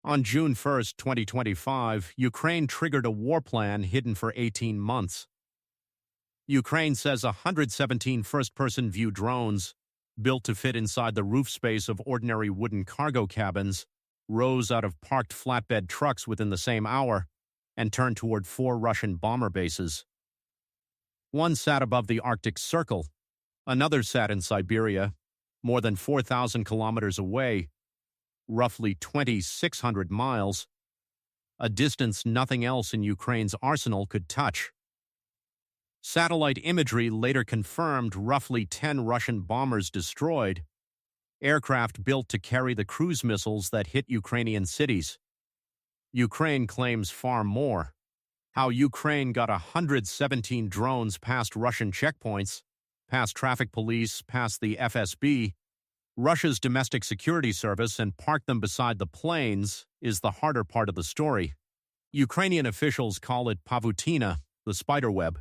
On June 1st, 2025, Ukraine triggered a war plan hidden for 18 months. Ukraine says 117 first-person view drones, built to fit inside the roof space of ordinary wooden cargo cabins, rose out of parked flatbed trucks within the same hour and turned toward 4 Russian bomber bases. One sat above the Arctic Circle, another sat in Siberia, more than 4,000 kilometers away, roughly 2,600 miles, a distance nothing else in Ukraine's arsenal could touch. Satellite imagery later confirmed roughly 10 Russian bombers destroyed, aircraft built to carry the cruise missiles that hit Ukrainian cities. Ukraine claims far more. How Ukraine got 117 drones past Russian checkpoints, past traffic police, past the FSB, Russia's domestic security service, and parked them beside the planes is the harder part of the story. Ukrainian officials call it Pavutyna, the Spiderweb.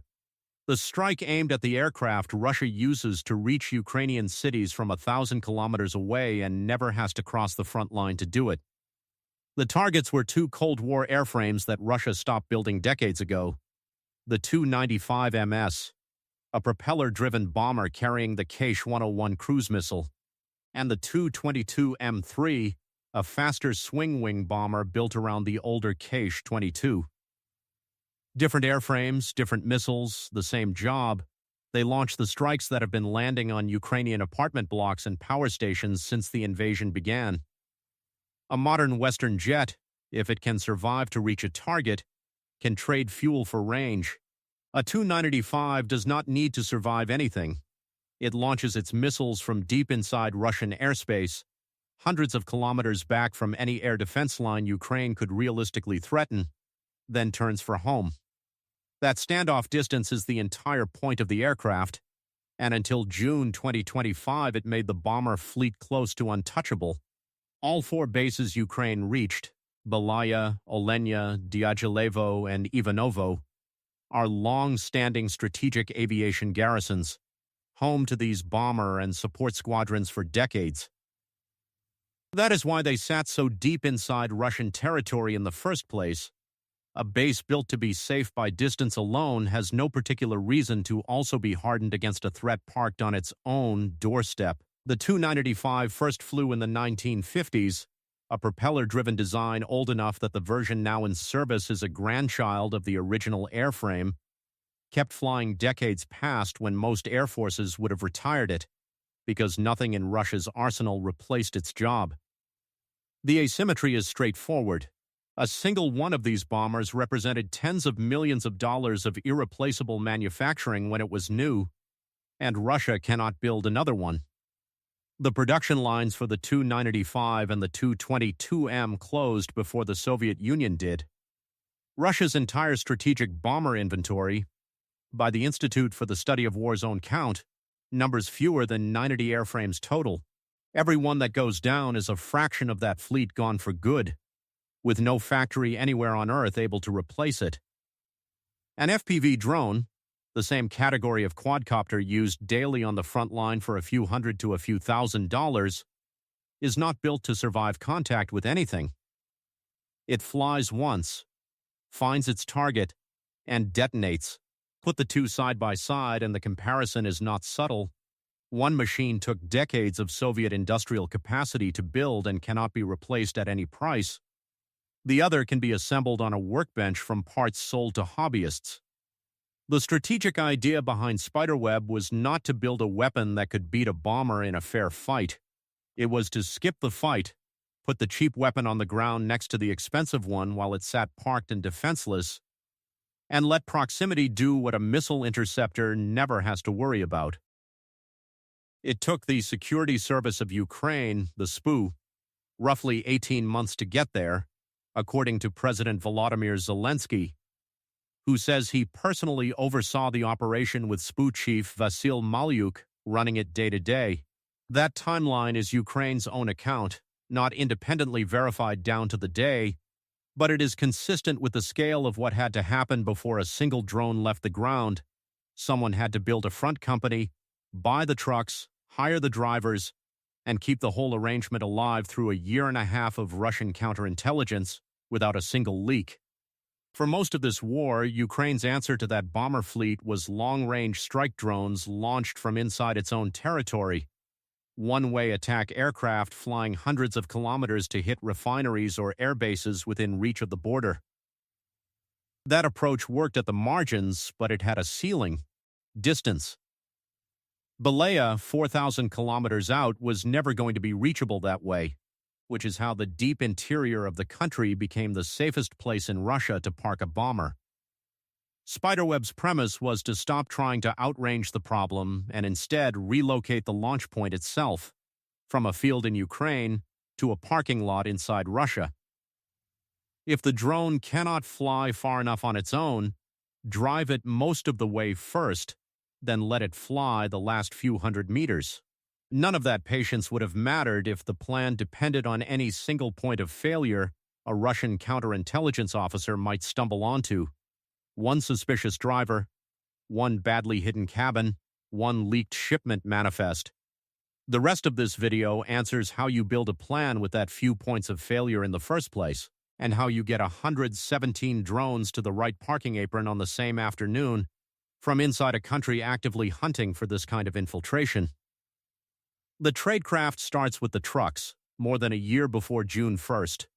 The strike aimed at the aircraft Russia uses to reach Ukrainian cities from 1,000 kilometers away and never has to cross the front line to do it. The targets were 2 Cold War airframes that Russia stopped building decades ago. The Tu-95MS, a propeller-driven bomber carrying the Kh-101 cruise missile, and the Tu-22M3, a faster swing-wing bomber built around the older Kh-22. Different airframes, different missiles, the same job. They launched the strikes that have been landing on Ukrainian apartment blocks and power stations since the invasion began. A modern Western jet, if it can survive to reach a target, can trade fuel for range. A Tu-95 does not need to survive anything. It launches its missiles from deep inside Russian airspace, hundreds of kilometers back from any air defense line Ukraine could realistically threaten, then turns for home. That standoff distance is the entire point of the aircraft, and until June 2025 it made the bomber fleet close to untouchable. All 4 bases Ukraine reached, Belaya, Olenya, Dyagilevo, and Ivanovo, are long-standing strategic aviation garrisons, home to these bomber and support squadrons for decades. That is why they sat so deep inside Russian territory in the first place. A base built to be safe by distance alone has no particular reason to also be hardened against a threat parked on its own doorstep. The Tu-95 first flew in the 1950s, a propeller-driven design old enough that the version now in service is a grandchild of the original airframe, kept flying decades past when most air forces would have retired it, because nothing in Russia's arsenal replaced its job. The asymmetry is straightforward. A single one of these bombers represented tens of millions of dollars of irreplaceable manufacturing when it was new, and Russia cannot build another one. The production lines for the Tu-95 and the Tu-22M closed before the Soviet Union did. Russia's entire strategic bomber inventory, by the Institute for the Study of War's own count, numbers fewer than 90 airframes total. Every one that goes down is a fraction of that fleet gone for good, with no factory anywhere on Earth able to replace it. An FPV drone, the same category of quadcopter used daily on the front line for a few hundred to a few $1,000s, is not built to survive contact with anything. It flies once, finds its target, and detonates. Put the two side by side and the comparison is not subtle. One machine took decades of Soviet industrial capacity to build and cannot be replaced at any price. The other can be assembled on a workbench from parts sold to hobbyists. The strategic idea behind Spiderweb was not to build a weapon that could beat a bomber in a fair fight. It was to skip the fight, put the cheap weapon on the ground next to the expensive one while it sat parked and defenseless, and let proximity do what a missile interceptor never has to worry about. It took the Security Service of Ukraine, the SPU, roughly 18 months to get there, according to President Volodymyr Zelensky, who says he personally oversaw the operation with SPU chief Vasyl Malyuk running it day to day. That timeline is Ukraine's own account, not independently verified down to the day, but it is consistent with the scale of what had to happen before a single drone left the ground. Someone had to build a front company, buy the trucks, hire the drivers, and keep the whole arrangement alive through a year and a half of Russian counterintelligence without a single leak. For most of this war, Ukraine's answer to that bomber fleet was long-range strike drones launched from inside its own territory, one-way attack aircraft flying hundreds of kilometers to hit refineries or airbases within reach of the border. That approach worked at the margins, but it had a ceiling: distance. Belaya, 4,000 kilometers out, was never going to be reachable that way, which is how the deep interior of the country became the safest place in Russia to park a bomber. Spiderweb's premise was to stop trying to outrange the problem and instead relocate the launch point itself from a field in Ukraine to a parking lot inside Russia. If the drone cannot fly far enough on its own, drive it most of the way first, then let it fly the last few hundred meters. None of that patience would have mattered if the plan depended on any single point of failure a Russian counterintelligence officer might stumble onto: one suspicious driver, one badly hidden cabin, one leaked shipment manifest. The rest of this video answers how you build a plan with that few points of failure in the first place, and how you get 117 drones to the right parking apron on the same afternoon from inside a country actively hunting for this kind of infiltration. The tradecraft starts with the trucks, more than a year before June 1st.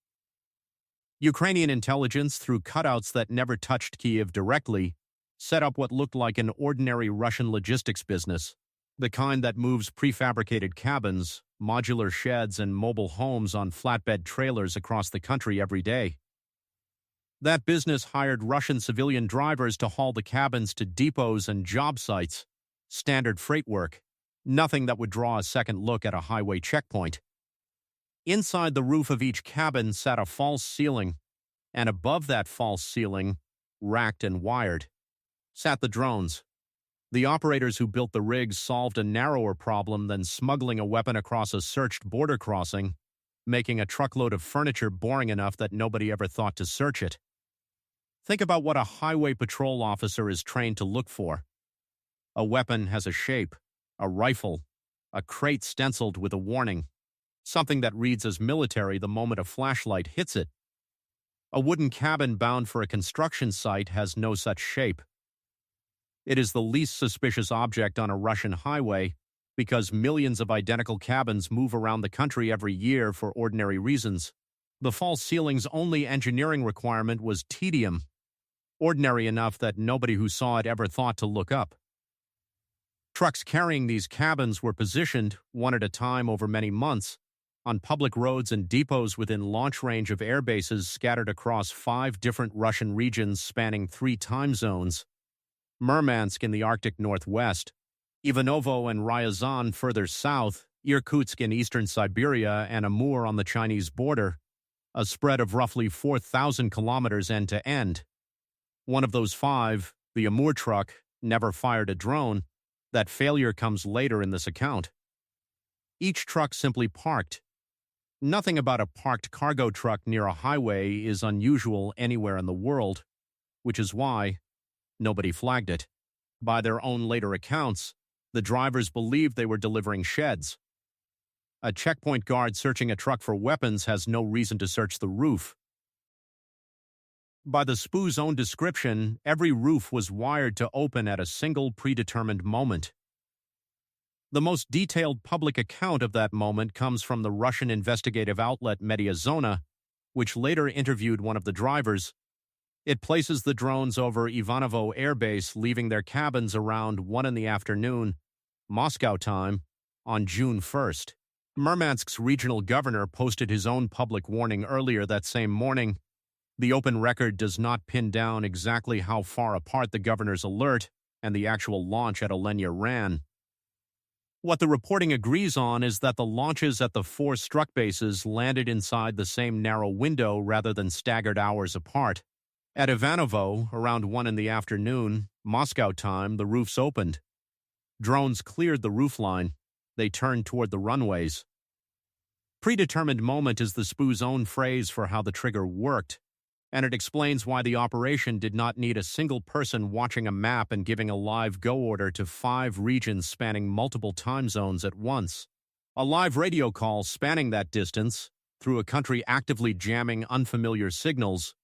Ukrainian intelligence, through cutouts that never touched Kyiv directly, set up what looked like an ordinary Russian logistics business, the kind that moves prefabricated cabins, modular sheds, and mobile homes on flatbed trailers across the country every day. That business hired Russian civilian drivers to haul the cabins to depots and job sites, standard freight work, nothing that would draw a second look at a highway checkpoint. Inside the roof of each cabin sat a false ceiling, and above that false ceiling, racked and wired, sat the drones. The operators who built the rigs solved a narrower problem than smuggling a weapon across a searched border crossing, making a truckload of furniture boring enough that nobody ever thought to search it. Think about what a highway patrol officer is trained to look for. A weapon has a shape: a rifle, a crate stenciled with a warning, something that reads as military the moment a flashlight hits it. A wooden cabin bound for a construction site has no such shape. It is the least suspicious object on a Russian highway because millions of identical cabins move around the country every year for ordinary reasons. The false ceiling's only engineering requirement was tedium, ordinary enough that nobody who saw it ever thought to look up. Trucks carrying these cabins were positioned, one at a time over many months, on public roads and depots within launch range of airbases scattered across 5 different Russian regions spanning 3 time zones: Murmansk in the Arctic Northwest, Ivanovo and Ryazan further south, Irkutsk in eastern Siberia, and Amur on the Chinese border, a spread of roughly 4,000 kilometers end to end. One of those 5, the Amur truck, never fired a drone. That failure comes later in this account. Each truck simply parked. Nothing about a parked cargo truck near a highway is unusual anywhere in the world, which is why nobody flagged it. By their own later accounts, the drivers believed they were delivering sheds. A checkpoint guard searching a truck for weapons has no reason to search the roof. By the SPU's own description, every roof was wired to open at a single predetermined moment. The most detailed public account of that moment comes from the Russian investigative outlet Mediazona, which later interviewed one of the drivers. It places the drones over Ivanovo airbase, leaving their cabins around 1 p.m, Moscow time, on June 1st. Murmansk's regional governor posted his own public warning earlier that same morning. The open record does not pin down exactly how far apart the governor's alert and the actual launch at Olenya ran. What the reporting agrees on is that the launches at the 4 struck bases landed inside the same narrow window rather than staggered hours apart. At Ivanovo, around 1 p.m, Moscow time, the roofs opened. Drones cleared the roofline. They turned toward the runways. Predetermined moment is the SPU's own phrase for how the trigger worked, and it explains why the operation did not need a single person watching a map and giving a live go order to 5 regions spanning multiple time zones at once. A live radio call spanning that distance, through a country actively jamming unfamiliar signals,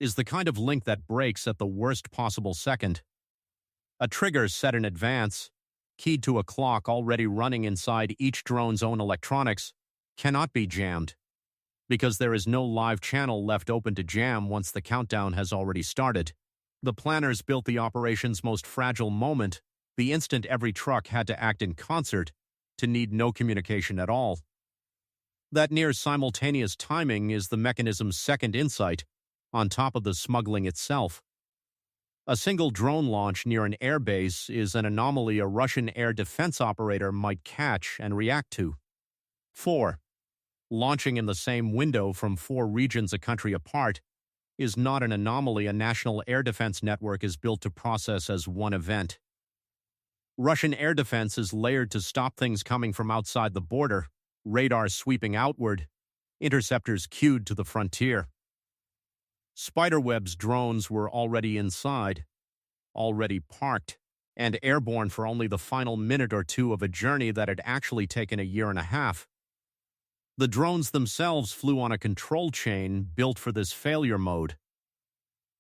is the kind of link that breaks at the worst possible second. A trigger set in advance, keyed to a clock already running inside each drone's own electronics, cannot be jammed, because there is no live channel left open to jam once the countdown has already started. The planners built the operation's most fragile moment, the instant every truck had to act in concert, to need no communication at all. That near simultaneous timing is the mechanism's second insight, on top of the smuggling itself. A single drone launch near an airbase is an anomaly a Russian air defense operator might catch and react to. 4. Launching in the same window from 4 regions a country apart is not an anomaly a national air defense network is built to process as one event. Russian air defense is layered to stop things coming from outside the border, radar sweeping outward, interceptors queued to the frontier. Spiderweb's drones were already inside, already parked, and airborne for only the final minute or two of a journey that had actually taken a year and a half. The drones themselves flew on a control chain built for this failure mode.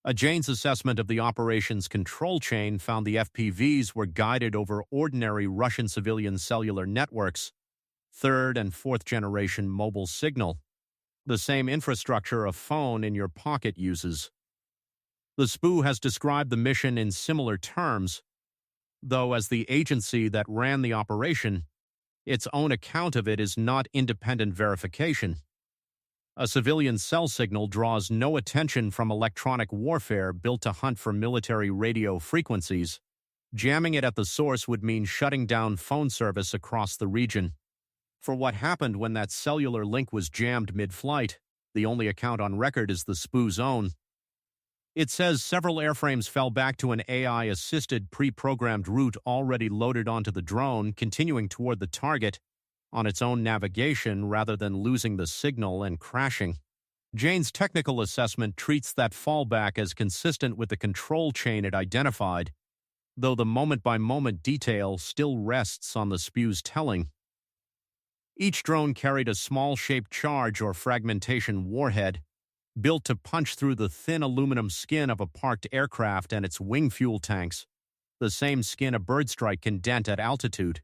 A Jane's assessment of the operation's control chain found the FPVs were guided over ordinary Russian civilian cellular networks, 3rd and 4th generation mobile signal, the same infrastructure a phone in your pocket uses. The SPU has described the mission in similar terms, though as the agency that ran the operation, its own account of it is not independent verification. A civilian cell signal draws no attention from electronic warfare built to hunt for military radio frequencies. Jamming it at the source would mean shutting down phone service across the region. For what happened when that cellular link was jammed mid-flight, the only account on record is the SPU's own. It says several airframes fell back to an AI-assisted pre-programmed route already loaded onto the drone, continuing toward the target on its own navigation rather than losing the signal and crashing. Jane's technical assessment treats that fallback as consistent with the control chain it identified, though the moment-by-moment detail still rests on the SPU's telling. Each drone carried a small-shaped charge or fragmentation warhead, built to punch through the thin aluminum skin of a parked aircraft and its wing fuel tanks, the same skin a bird strike can dent at altitude.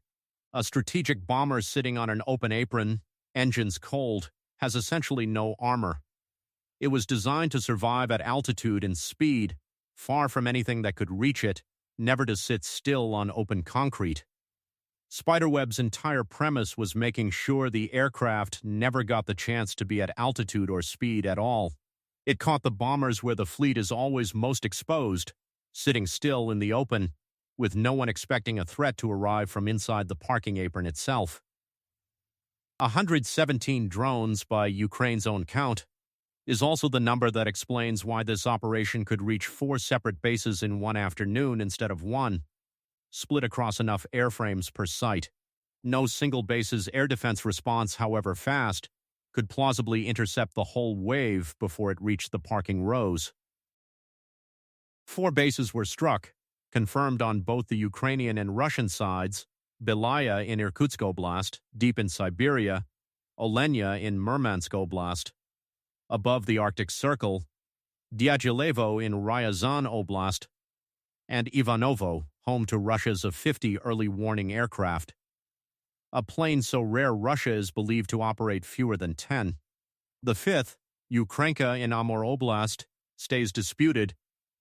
A strategic bomber sitting on an open apron, engines cold, has essentially no armor. It was designed to survive at altitude and speed, far from anything that could reach it, never to sit still on open concrete. Spiderweb's entire premise was making sure the aircraft never got the chance to be at altitude or speed at all. It caught the bombers where the fleet is always most exposed, sitting still in the open, with no one expecting a threat to arrive from inside the parking apron itself. 117 drones, by Ukraine's own count, is also the number that explains why this operation could reach 4 separate bases in one afternoon instead of one, split across enough airframes per site. No single base's air defense response, however fast, could plausibly intercept the whole wave before it reached the parking rows. 4 bases were struck, confirmed on both the Ukrainian and Russian sides: Belaya in Irkutsk Oblast, deep in Siberia, Olenya in Murmansk Oblast, above the Arctic Circle, Dyagilevo in Ryazan Oblast, and Ivanovo, home to Russia's A-50 early warning aircraft. A plane so rare Russia is believed to operate fewer than 10. The 5th, Ukrainka in Amur Oblast, stays disputed.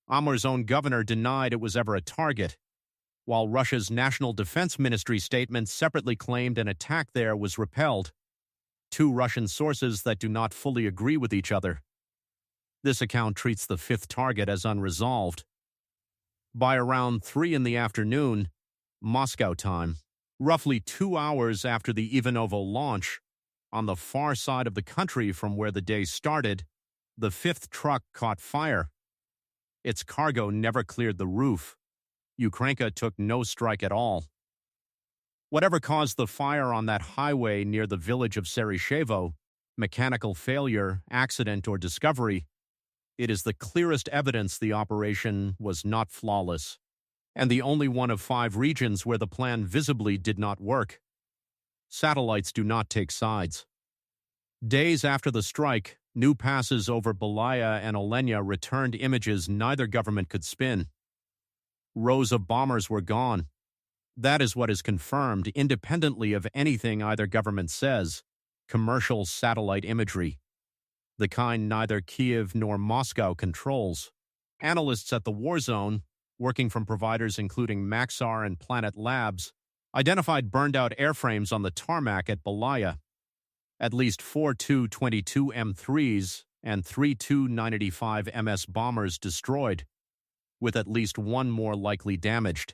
Amur's own governor denied it was ever a target, while Russia's National Defense Ministry statement separately claimed an attack there was repelled. 2 Russian sources that do not fully agree with each other. This account treats the 5th target as unresolved. By around 3 in the afternoon, Moscow time, roughly 2 hours after the Ivanovo launch, on the far side of the country from where the day started, the 5th truck caught fire. Its cargo never cleared the roof. Ukrainka took no strike at all. Whatever caused the fire on that highway near the village of Serishevo, mechanical failure, accident, or discovery, it is the clearest evidence the operation was not flawless, and the only one of 5 regions where the plan visibly did not work. Satellites do not take sides. Days after the strike, new passes over Belaya and Olenya returned images neither government could spin. Rows of bombers were gone. That is what is confirmed, independently of anything either government says, commercial satellite imagery, the kind neither Kiev nor Moscow controls. Analysts at the war zone, working from providers including Maxar and Planet Labs, identified burned-out airframes on the tarmac at Belaya. At least 4 Tu-22 M3s and 3 Tu-985 MS bombers destroyed, with at least one more likely damaged.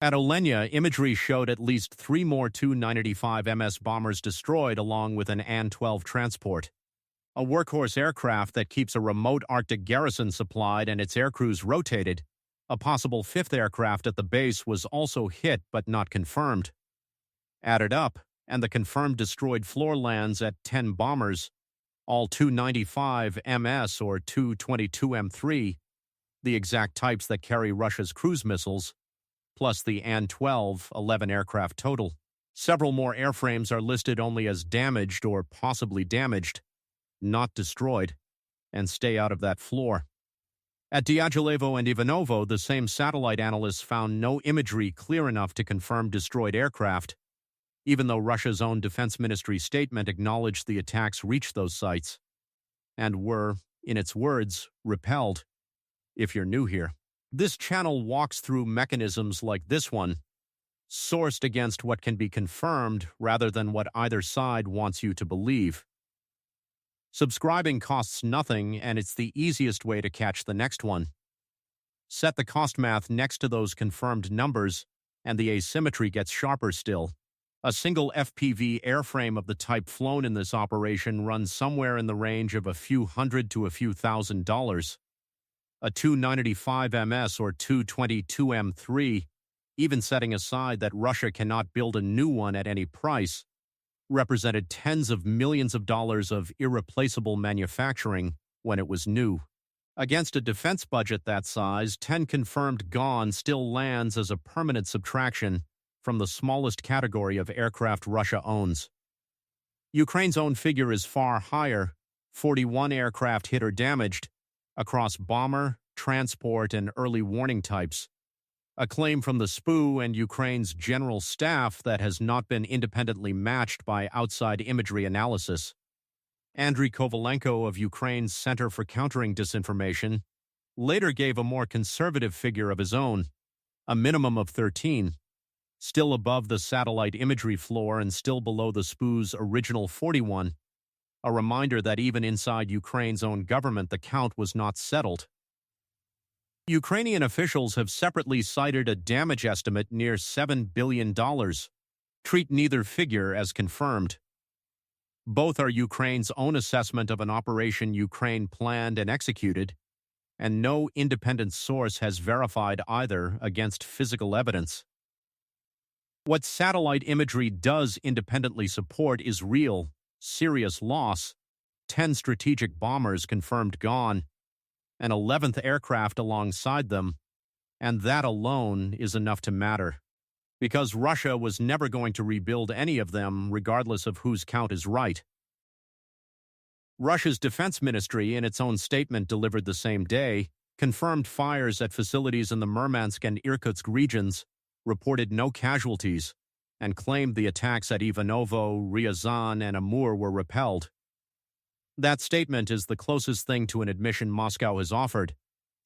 At Olenya, imagery showed at least 3 more Tu-985 MS bombers destroyed along with an An-12 transport, a workhorse aircraft that keeps a remote Arctic garrison supplied and its aircrews rotated. A possible 5th aircraft at the base was also hit but not confirmed. Added up, and the confirmed destroyed floor lands at 10 bombers, all Tu-95 MS or Tu-22 M3, the exact types that carry Russia's cruise missiles, plus the An-12, 11 aircraft total. Several more airframes are listed only as damaged or possibly damaged, not destroyed, and stay out of that floor. At Dyagilevo and Ivanovo, the same satellite analysts found no imagery clear enough to confirm destroyed aircraft, even though Russia's own defense ministry statement acknowledged the attacks reached those sites and were, in its words, repelled. If you're new here, this channel walks through mechanisms like this one, sourced against what can be confirmed rather than what either side wants you to believe. Subscribing costs nothing, and it's the easiest way to catch the next one. Set the cost math next to those confirmed numbers, and the asymmetry gets sharper still. A single FPV airframe of the type flown in this operation runs somewhere in the range of a few hundred to a few $1,000s. A Tu-985 MS or Tu-22 M3, even setting aside that Russia cannot build a new one at any price, represented tens of millions of dollars of irreplaceable manufacturing when it was new. Against a defense budget that size, 10 confirmed gone still lands as a permanent subtraction from the smallest category of aircraft Russia owns. Ukraine's own figure is far higher, 41 aircraft hit or damaged, across bomber, transport, and early warning types, a claim from the SPU and Ukraine's general staff that has not been independently matched by outside imagery analysis. Andriy Kovalenko of Ukraine's Center for Countering Disinformation later gave a more conservative figure of his own, a minimum of 13, still above the satellite imagery floor and still below the SPU's original 41, a reminder that even inside Ukraine's own government the count was not settled. Ukrainian officials have separately cited a damage estimate near $7 billion. Treat neither figure as confirmed. Both are Ukraine's own assessment of an operation Ukraine planned and executed, and no independent source has verified either against physical evidence. What satellite imagery does independently support is real, serious loss, 10 strategic bombers confirmed gone, an 11th aircraft alongside them, and that alone is enough to matter, because Russia was never going to rebuild any of them regardless of whose count is right. Russia's defense ministry, in its own statement delivered the same day, confirmed fires at facilities in the Murmansk and Irkutsk regions, reported no casualties, and claimed the attacks at Ivanovo, Ryazan, and Amur were repelled. That statement is the closest thing to an admission Moscow has offered,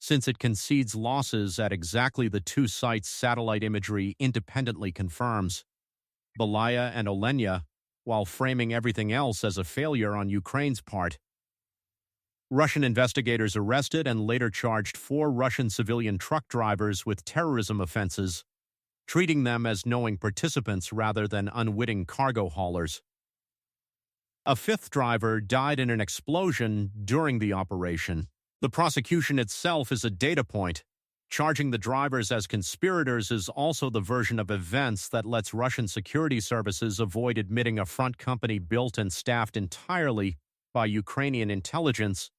since it concedes losses at exactly the 2 sites satellite imagery independently confirms, Belaya and Olenya, while framing everything else as a failure on Ukraine's part. Russian investigators arrested and later charged 4 Russian civilian truck drivers with terrorism offenses, treating them as knowing participants rather than unwitting cargo haulers. A 5th driver died in an explosion during the operation. The prosecution itself is a data point. Charging the drivers as conspirators is also the version of events that lets Russian security services avoid admitting a front company built and staffed entirely by Ukrainian intelligence,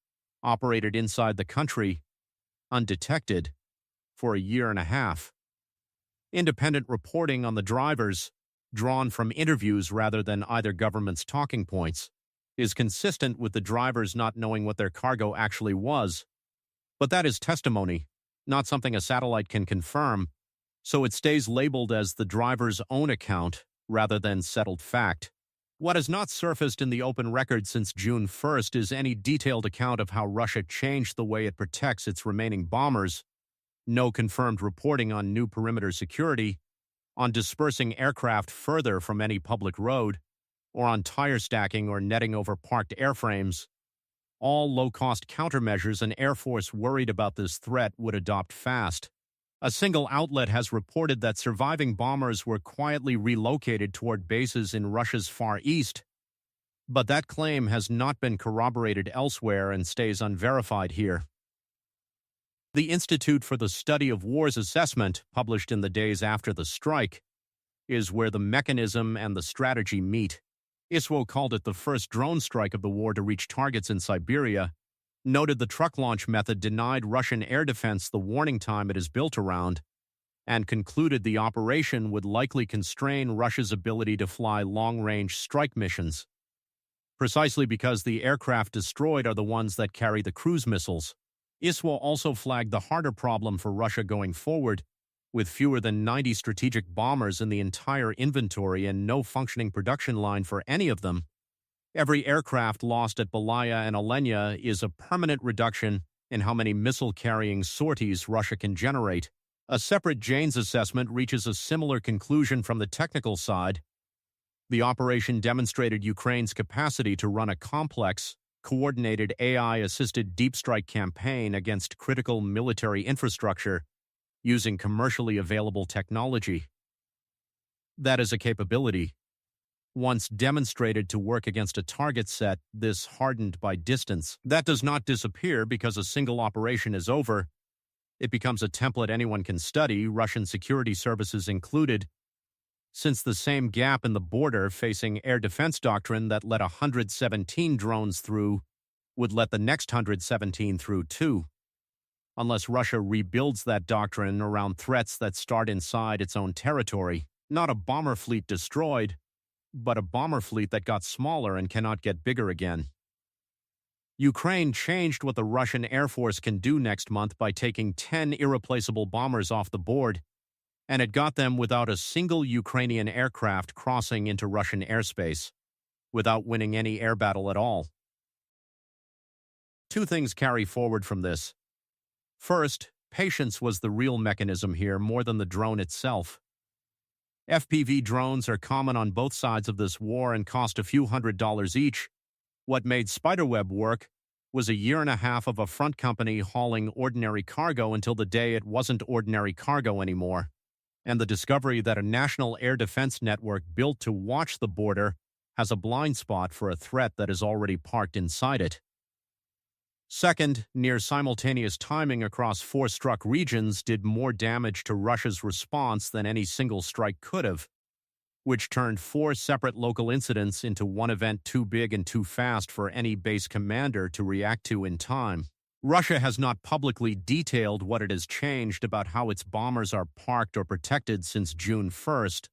operated inside the country, undetected, for a year and a half. Independent reporting on the drivers, drawn from interviews rather than either government's talking points, is consistent with the drivers not knowing what their cargo actually was. But that is testimony, not something a satellite can confirm, so it stays labeled as the driver's own account rather than settled fact. What has not surfaced in the open record since June 1st is any detailed account of how Russia changed the way it protects its remaining bombers, no confirmed reporting on new perimeter security, on dispersing aircraft further from any public road, or on tire stacking or netting over parked airframes. All low-cost countermeasures an Air Force worried about this threat would adopt fast. A single outlet has reported that surviving bombers were quietly relocated toward bases in Russia's Far East, but that claim has not been corroborated elsewhere and stays unverified here. The Institute for the Study of War's assessment, published in the days after the strike, is where the mechanism and the strategy meet. ISWO called it the first drone strike of the war to reach targets in Siberia, noted the truck launch method denied Russian air defense the warning time it is built around, and concluded the operation would likely constrain Russia's ability to fly long-range strike missions, precisely because the aircraft destroyed are the ones that carry the cruise missiles. ISWO also flagged the harder problem for Russia going forward, with fewer than 90 strategic bombers in the entire inventory and no functioning production line for any of them. Every aircraft lost at Belaya and Olenya is a permanent reduction in how many missile-carrying sorties Russia can generate. A separate Jane's assessment reaches a similar conclusion from the technical side. The operation demonstrated Ukraine's capacity to run a complex, coordinated AI-assisted deep strike campaign against critical military infrastructure using commercially available technology. That is a capability. Once demonstrated to work against a target set this hardened by distance, that does not disappear because a single operation is over. It becomes a template anyone can study, Russian security services included, since the same gap in the border facing air defense doctrine that let 117 drones through would let the next 117 through too, unless Russia rebuilds that doctrine around threats that start inside its own territory. Not a bomber fleet destroyed, but a bomber fleet that got smaller and cannot get bigger again. Ukraine changed what the Russian Air Force can do next month by taking 10 irreplaceable bombers off the board, and it got them without a single Ukrainian aircraft crossing into Russian airspace, without winning any air battle at all. Two things carry forward from this. First, patience was the real mechanism here more than the drone itself. FPV drones are common on both sides of this war and cost a few $100s each. What made Spiderweb work was a year and a half of a front company hauling ordinary cargo until the day it wasn't ordinary cargo anymore, and the discovery that a national air defense network built to watch the border has a blind spot for a threat that is already parked inside it. Second, near simultaneous timing across 4 struck regions did more damage to Russia's response than any single strike could have, which turned 4 separate local incidents into one event too big and too fast for any base commander to react to in time. Russia has not publicly detailed what it has changed about how its bombers are parked or protected since June 1st,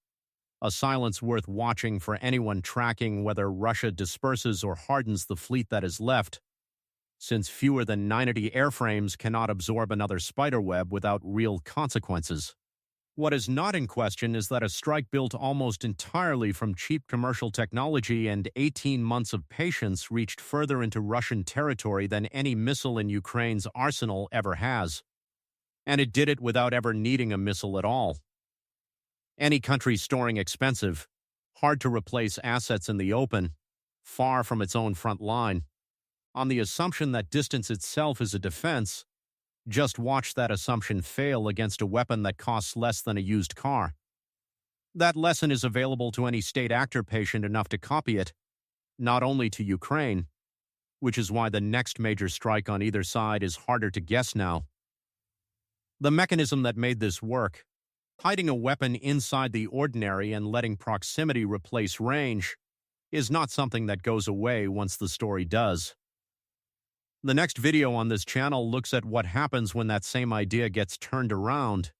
a silence worth watching for anyone tracking whether Russia disperses or hardens the fleet that is left, since fewer than 90 airframes cannot absorb another Spiderweb without real consequences. What is not in question is that a strike built almost entirely from cheap commercial technology and 18 months of patience reached further into Russian territory than any missile in Ukraine's arsenal ever has. And it did it without ever needing a missile at all. Any country storing expensive, hard-to-replace assets in the open, far from its own front line, on the assumption that distance itself is a defense, just watch that assumption fail against a weapon that costs less than a used car. That lesson is available to any state actor patient enough to copy it, not only to Ukraine, which is why the next major strike on either side is harder to guess now. The mechanism that made this work, hiding a weapon inside the ordinary and letting proximity replace range, is not something that goes away once the story does. The next video on this channel looks at what happens when that same idea gets turned around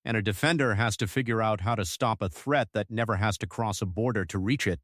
and a defender has to figure out how to stop a threat that never has to cross a border to reach it.